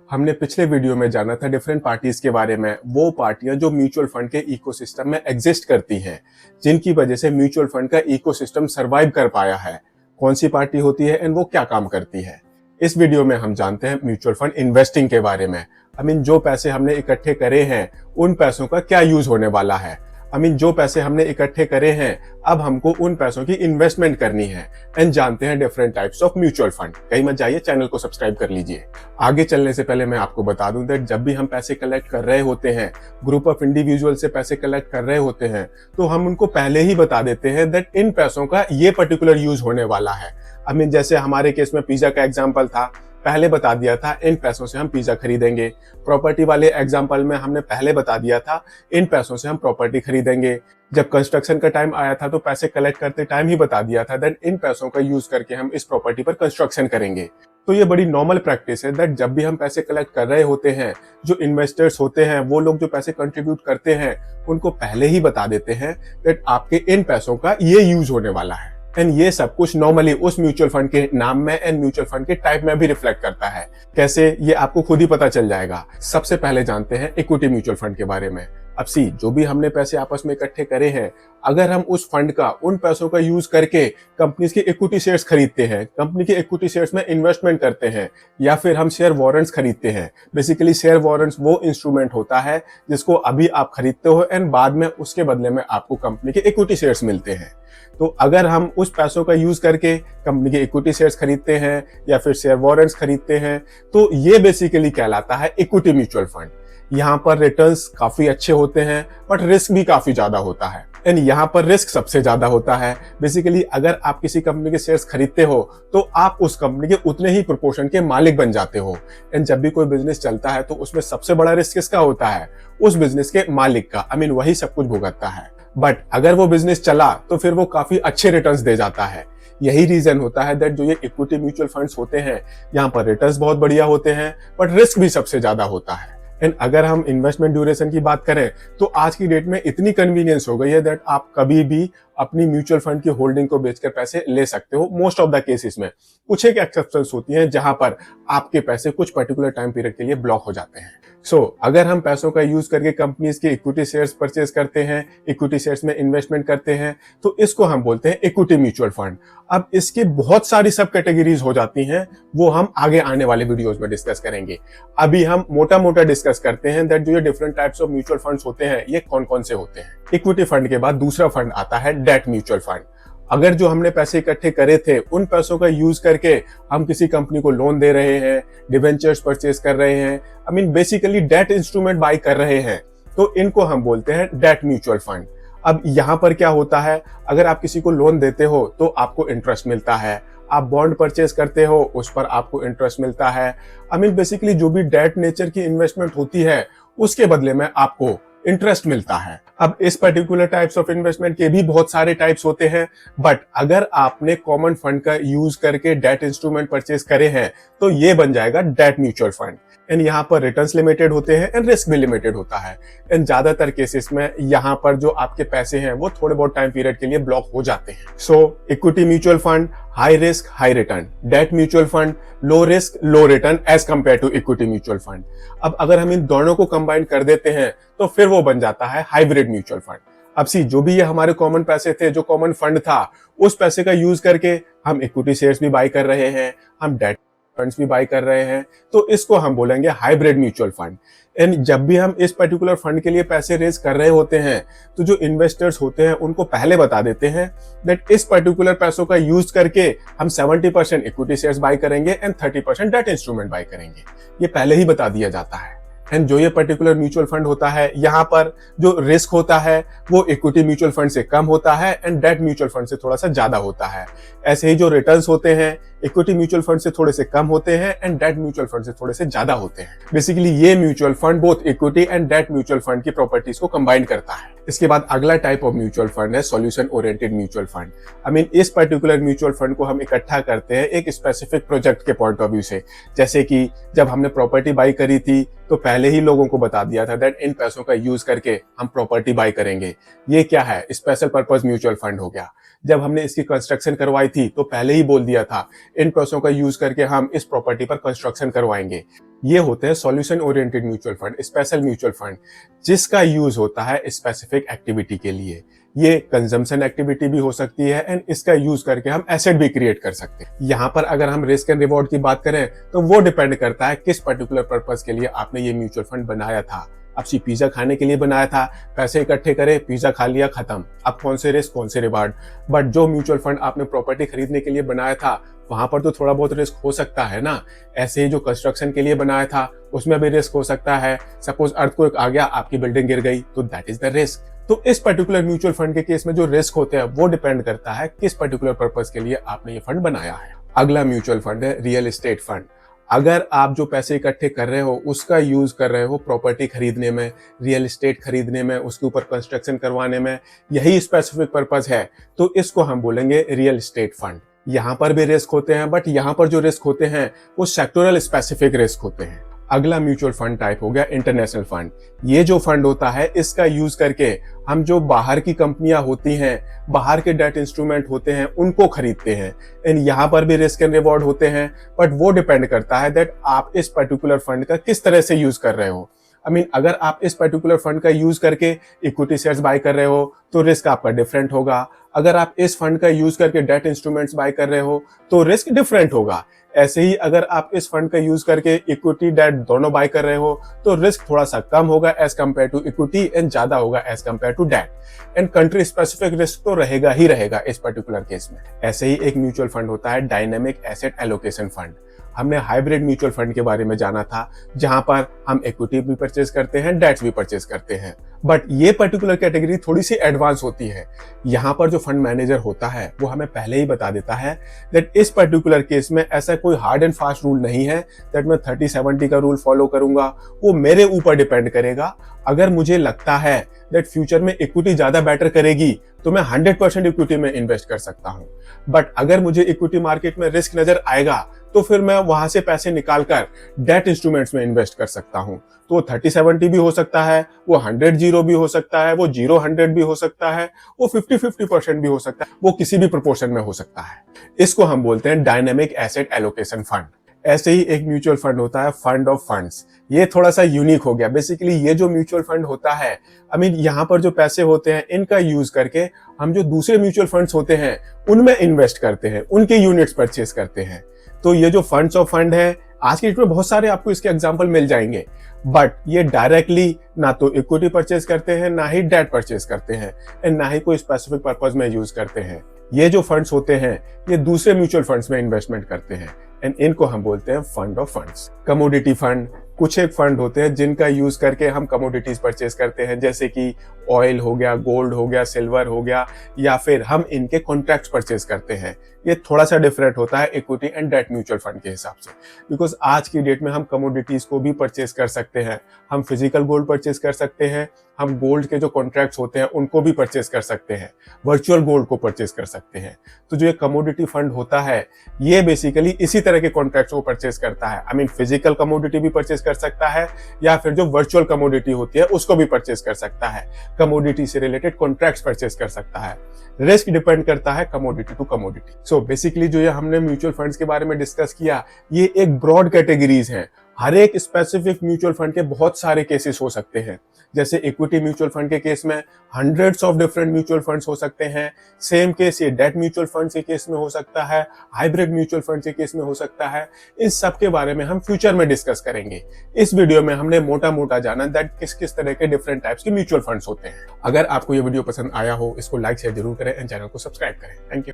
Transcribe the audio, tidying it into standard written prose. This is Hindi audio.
हमने पिछले वीडियो में जाना था डिफरेंट पार्टीज के बारे में, वो पार्टियां जो म्यूचुअल फंड के इकोसिस्टम में एग्जिस्ट करती हैं, जिनकी वजह से म्यूचुअल फंड का इकोसिस्टम सरवाइव कर पाया है। कौन सी पार्टी होती है एंड वो क्या काम करती है। इस वीडियो में हम जानते हैं म्यूचुअल फंड इन्वेस्टिंग के बारे में। जो पैसे हमने इकट्ठे करे हैं उन पैसों का क्या यूज होने वाला है। जो पैसे हमने इकट्ठे करे हैं अब हमको उन पैसों की इन्वेस्टमेंट करनी है एंड जानते हैं different types of mutual fund. कहीं मत जाइए, चैनल को सब्सक्राइब कर लीजिए। आगे चलने से पहले मैं आपको बता दूं दैट जब भी हम पैसे कलेक्ट कर रहे होते हैं, ग्रुप ऑफ इंडिविजुअल से पैसे कलेक्ट कर रहे होते हैं, तो हम उनको पहले ही बता देते हैं दैट इन पैसों का ये पर्टिकुलर यूज होने वाला है। जैसे हमारे केस में पिज्जा का एग्जाम्पल था, पहले बता दिया था इन पैसों से हम पिज्जा खरीदेंगे। प्रॉपर्टी वाले एग्जांपल में हमने पहले बता दिया था इन पैसों से हम प्रॉपर्टी खरीदेंगे। जब कंस्ट्रक्शन का टाइम आया था तो पैसे कलेक्ट करते टाइम ही बता दिया था दैट इन पैसों का यूज करके हम इस प्रॉपर्टी पर कंस्ट्रक्शन करेंगे। तो ये बड़ी नॉर्मल प्रैक्टिस है दैट जब भी हम पैसे कलेक्ट कर रहे होते हैं, जो इन्वेस्टर्स होते हैं, वो लोग जो पैसे कंट्रीब्यूट करते हैं, उनको पहले ही बता देते हैं दैट आपके इन पैसों का ये यूज होने वाला है। एंड ये सब कुछ नॉर्मली उस म्यूचुअल फंड के नाम में एंड म्यूचुअल फंड के टाइप में भी रिफ्लेक्ट करता है। कैसे, ये आपको खुद ही पता चल जाएगा। सबसे पहले जानते हैं इक्विटी म्यूचुअल फंड के बारे में। अब जो भी हमने पैसे आपस में इकट्ठे करे हैं, अगर हम उस फंड का उन पैसों का यूज करके कंपनीज के इक्विटी शेयर्स खरीदते हैं, कंपनी के इक्विटी शेयर्स में इन्वेस्टमेंट करते हैं, या फिर हम शेयर वारंट्स खरीदते हैं। बेसिकली शेयर वारंट्स वो इंस्ट्रूमेंट होता है जिसको अभी आप खरीदते हो एंड बाद में उसके बदले में आपको कंपनी के इक्विटी शेयर्स मिलते हैं। तो अगर हम उस पैसों का यूज करके कंपनी के इक्विटी शेयर्स खरीदते हैं या फिर शेयर वारंट्स खरीदते हैं, तो ये बेसिकली कहलाता है इक्विटी म्यूचुअल फंड। यहाँ पर रिटर्न्स काफी अच्छे होते हैं बट रिस्क भी काफी ज्यादा होता है एंड यहाँ पर रिस्क सबसे ज्यादा होता है। बेसिकली अगर आप किसी कंपनी के शेयर्स खरीदते हो तो आप उस कंपनी के उतने ही प्रोपोर्शन के मालिक बन जाते हो एंड जब भी कोई बिजनेस चलता है तो उसमें सबसे बड़ा रिस्क किसका होता है? उस बिजनेस के मालिक का। वही सब कुछ भुगतता है। बट अगर वो बिजनेस चला तो फिर वो काफी अच्छे रिटर्न्स दे जाता है। यही रीजन होता है दैट जो ये इक्विटी म्यूचुअल फंड्स होते हैं, यहाँ पर रिटर्न्स बहुत बढ़िया होते हैं बट रिस्क भी सबसे ज्यादा होता है। एंड अगर हम इन्वेस्टमेंट ड्यूरेशन की बात करें तो आज की डेट में इतनी कन्वीनियंस हो गई है दैट आप कभी भी अपनी म्यूचुअल फंड की होल्डिंग को बेचकर पैसे ले सकते हो। मोस्ट ऑफ द केसेस में कुछ एक एक्सेप्शंस होती हैं जहां पर आपके पैसे कुछ पर्टिकुलर टाइम पीरियड के लिए ब्लॉक हो जाते हैं। अगर हम पैसों का यूज करके कंपनीज के इक्विटी शेयर्स परचेज करते हैं, इक्विटी शेयर्स में इन्वेस्टमेंट करते हैं, तो इसको हम बोलते हैं इक्विटी म्यूचुअल फंड। अब इसकी बहुत सारी सब कैटेगरीज हो जाती हैं, वो हम आगे आने वाले वीडियोस में डिस्कस करेंगे। अभी हम मोटा मोटा डिस्कस करते हैं दैट जो ये different types of mutual funds होते हैं ये कौन कौन से होते हैं। इक्विटी फंड के बाद दूसरा फंड आता है डेट म्यूचुअल फंड। अगर जो हमने पैसे इकट्ठे करे थे उन पैसों का यूज करके हम किसी कंपनी को लोन दे रहे हैं, डिवेंचर्स परचेज कर रहे हैं, बेसिकली डेट इंस्ट्रूमेंट बाय कर रहे हैं, तो इनको हम बोलते हैं डेट म्यूचुअल फंड। अब यहाँ पर क्या होता है, अगर आप किसी को लोन देते हो तो आपको इंटरेस्ट मिलता है, आप बॉन्ड परचेज करते हो उस पर आपको इंटरेस्ट मिलता है। बेसिकली जो भी डेट नेचर की इन्वेस्टमेंट होती है उसके बदले में आपको इंटरेस्ट मिलता है। अब इस पर्टिकुलर टाइप्स ऑफ इन्वेस्टमेंट के भी बहुत सारे टाइप्स होते हैं, बट अगर आपने कॉमन फंड का यूज करके डेट इंस्ट्रूमेंट परचेज करे हैं तो ये बन जाएगा डेट म्यूचुअल फंड। एंड यहाँ पर रिटर्न्स लिमिटेड होते हैं एंड रिस्क भी लिमिटेड होता है। एंड ज्यादातर केसेस में यहाँ पर जो आपके पैसे हैं वो थोड़े बहुत टाइम पीरियड के लिए ब्लॉक हो जाते हैं। Equity mutual fund high risk high return, debt mutual fund low risk low return as compare to equity mutual fund. अब अगर हम इन दोनों को कंबाइन कर देते हैं तो फिर वो बन जाता है हाइब्रिड म्यूचुअल फंड। अब जो भी ये हमारे कॉमन पैसे थे, जो कॉमन फंड था, उस पैसे का यूज करके हम इक्विटी शेयर्स भी बाय कर रहे हैं, हम डेट फंड्स भी बाय कर रहे हैं, तो इसको हम बोलेंगे हाइब्रिड म्यूचुअल फंड। एंड जब भी हम इस पर्टिकुलर फंड के लिए पैसे रेज कर रहे होते हैं तो जो इन्वेस्टर्स होते हैं उनको पहले बता देते हैं दैट इस पर्टिकुलर पैसों का यूज करके हम 70% इक्विटी शेयर्स बाय करेंगे एंड 30% डेट इंस्ट्रूमेंट बाय करेंगे। ये पहले ही बता दिया जाता है। एंड जो ये पर्टिकुलर म्यूचुअल फंड होता है, यहाँ पर जो रिस्क होता है वो इक्विटी म्यूचुअल फंड से कम होता है एंड डेट म्यूचुअल फंड से थोड़ा सा ज्यादा होता है। ऐसे ही जो रिटर्न्स होते हैं इक्विटी म्यूचुअल फंड से थोड़े से कम होते हैं एंड डेट म्यूचुअल फंड से थोड़े से ज्यादा होते हैं। बेसिकली ये mutual fund both equity and date mutual fund की प्रॉपर्टीज को कंबाइन करता है। इसके बाद अगला टाइप ऑफ म्यूचुअल फंड है सॉल्यूशन ओरिएंटेड म्यूचुअल फंड। इस पर्टिकुलर म्यूचुअल फंड को हम इकट्ठा करते हैं एक स्पेसिफिक प्रोजेक्ट के पॉइंट ऑफ व्यू से। जैसे कि जब हमने प्रॉपर्टी बाय करी थी तो पहले ही लोगों को बता दिया था दैट इन पैसों का यूज करके हम प्रॉपर्टी बाय करेंगे। ये क्या है? स्पेशल पर्पस म्यूचुअल फंड हो गया। जब हमने इसकी कंस्ट्रक्शन करवाई थी तो पहले ही बोल दिया था इन पैसों का यूज करके हम इस प्रॉपर्टी पर कंस्ट्रक्शन करवाएंगे। ये होते हैं solution oriented mutual fund, special mutual fund, जिसका यूज होता है स्पेसिफिक एक्टिविटी के लिए। ये कंजम्पशन एक्टिविटी भी हो सकती है एंड इसका यूज करके हम एसेट भी क्रिएट कर सकते हैं। यहाँ पर अगर हम रिस्क एंड रिवॉर्ड की बात करें तो वो डिपेंड करता है किस पर्टिकुलर पर्पस के लिए आपने ये म्यूचुअल फंड बनाया था। अब सी पिज्जा खाने के लिए बनाया था, पैसे इकट्ठे करे, पिज्जा खा लिया, खत्म। अब कौन से रिस्क कौन से रिवार्ड। बट जो म्यूचुअल फंड आपने प्रॉपर्टी खरीदने के लिए बनाया था वहां पर तो थोड़ा बहुत रिस्क हो सकता है ना। ऐसे ही जो कंस्ट्रक्शन के लिए बनाया था उसमें भी रिस्क हो सकता है। सपोज अर्थक्वेक आ गया, आपकी बिल्डिंग गिर गई, तो दैट इज द रिस्क। तो इस पर्टिकुलर म्यूचुअल फंड के केस में जो रिस्क होते हैं वो डिपेंड करता है किस पर्टिकुलर पर्पस के लिए आपने ये फंड बनाया है। अगला म्यूचुअल फंड है रियल एस्टेट फंड। अगर आप जो पैसे इकट्ठे कर रहे हो उसका यूज कर रहे हो प्रॉपर्टी खरीदने में, रियल एस्टेट खरीदने में, उसके ऊपर कंस्ट्रक्शन करवाने में, यही स्पेसिफिक पर्पस है, तो इसको हम बोलेंगे रियल एस्टेट फंड। यहाँ पर भी रिस्क होते हैं, बट यहाँ पर जो रिस्क होते हैं वो सेक्टोरल स्पेसिफिक रिस्क होते हैं। अगला म्यूचुअल फंड टाइप हो गया इंटरनेशनल फंड। ये जो फंड होता है इसका यूज करके हम जो बाहर की कंपनियां होती हैं, बाहर के डेट इंस्ट्रूमेंट होते हैं, उनको खरीदते हैं। एंड यहाँ पर भी रिस्क एंड रिवॉर्ड होते हैं, बट वो डिपेंड करता है दैट आप इस पर्टिकुलर फंड का किस तरह से यूज कर रहे हो। अगर आप इस पर्टिकुलर फंड का यूज करके इक्विटी शेयर्स बाय कर रहे हो तो रिस्क आपका डिफरेंट होगा। अगर आप इस फंड का यूज करके डेट इंस्ट्रूमेंट्स बाय कर रहे हो तो रिस्क डिफरेंट होगा। ऐसे ही अगर आप इस फंड का यूज करके इक्विटी डेट दोनों बाय कर रहे हो तो रिस्क थोड़ा सा कम होगा as compare to equity and ज्यादा होगा as compare to debt. And country specific risk तो रहेगा ही रहेगा इस पर्टिकुलर केस में। ऐसे ही एक म्यूचुअल फंड होता है डायनेमिक एसेट एलोकेशन फंड। हमने हाइब्रिड म्यूचुअल फंड के बारे में जाना था, जहां पर हम इक्विटी भी परचेज करते हैं, डेट्स भी परचेज करते हैं। बट ये पर्टिकुलर कैटेगरी थोड़ी सी एडवांस होती है। यहाँ पर जो फंड मैनेजर होता है वो हमें पहले ही बता देता है दैट इस पर्टिकुलर केस में ऐसा कोई हार्ड एंड फास्ट रूल नहीं है दैट मैं 30-70 का रूल फॉलो करूंगा। वो मेरे ऊपर डिपेंड करेगा। अगर मुझे लगता है दैट फ्यूचर में इक्विटी ज्यादा बेटर करेगी तो मैं 100% इक्विटी में इन्वेस्ट कर सकता हूँ। बट अगर मुझे इक्विटी मार्केट में रिस्क नजर आएगा तो फिर मैं वहां से पैसे निकालकर डेट इंस्ट्रूमेंट्स में इन्वेस्ट कर सकता हूं। तो वो 30-70 भी हो सकता है, वो 100-0 भी हो सकता है, वो 0-100 भी हो सकता है, वो 50-50% भी हो सकता है, वो किसी भी प्रोपोर्शन में हो सकता है। इसको हम बोलते हैं डायनेमिक एसेट एलोकेशन फंड। ऐसे ही एक म्यूचुअल फंड होता है फंड ऑफ फंड्स। ये थोड़ा सा यूनिक हो गया। बेसिकली ये जो म्यूचुअल फंड होता है, यहाँ पर जो पैसे होते हैं इनका यूज करके हम जो दूसरे म्यूचुअल फंड्स होते हैं उनमें इन्वेस्ट करते हैं, उनके यूनिट्स परचेज करते हैं। तो ये जो फंड्स ऑफ फंड है, आज की डेट में बहुत सारे आपको इसके एग्जांपल मिल जाएंगे, बट ये डायरेक्टली ना तो इक्विटी परचेज करते हैं, ना ही डेट परचेज करते हैं, एंड ना ही कोई स्पेसिफिक पर्पस में यूज करते हैं। ये जो फंड्स होते हैं ये दूसरे म्यूचुअल फंड्स में इन्वेस्टमेंट करते हैं एंड इनको हम बोलते हैं fund of funds. Commodity fund, कुछ एक फंड होते हैं जिनका यूज करके हम कमोडिटीज परचेज करते हैं, जैसे कि ऑयल हो गया, गोल्ड हो गया, सिल्वर हो गया, या फिर हम इनके कॉन्ट्रैक्ट्स परचेज करते हैं। ये थोड़ा सा डिफरेंट होता है equity and date mutual fund के हिसाब से, बिकॉज आज की डेट में हम कमोडिटीज को भी परचेज कर सकते हैं, हम फिजिकल गोल्ड परचेज कर सकते हैं, हम गोल्ड के जो कॉन्ट्रैक्ट्स होते हैं उनको भी परचेज कर सकते हैं, वर्चुअल गोल्ड को परचेज कर सकते हैं। तो जो ये कमोडिटी फंड होता है ये बेसिकली इसी तरह के कॉन्ट्रैक्ट्स को परचेज करता है। फिजिकल कमोडिटी भी परचेज कर सकता है या फिर जो वर्चुअल कमोडिटी होती है उसको भी परचेज कर सकता है, कमोडिटी से रिलेटेड कॉन्ट्रैक्ट्स परचेज कर सकता है। रिस्क डिपेंड करता है commodity to commodity. So basically जो ये हमने म्यूचुअल फंड्स के बारे में डिस्कस किया, ये एक ब्रॉड कैटेगरीज हैं। हर एक स्पेसिफिक म्यूचुअल फंड के बहुत सारे केसेस हो सकते हैं। जैसे इक्विटी म्यूचुअल फंड के केस में hundreds of different mutual funds हो सकते हैं। सेम केस ये डेट म्यूचुअल फंड के केस में हो सकता है, हाइब्रिड म्यूचुअल फंड के केस में हो सकता है। इन सब के बारे में हम फ्यूचर में डिस्कस करेंगे। इस वीडियो में हमने मोटा मोटा जाना दैट किस किस तरह के डिफरेंट टाइप्स के म्यूचुअल फंड्स होते हैं। अगर आपको ये वीडियो पसंद आया हो, इसको लाइक शेयर जरूर करें एंड चैनल को सब्सक्राइब करें। Thank you.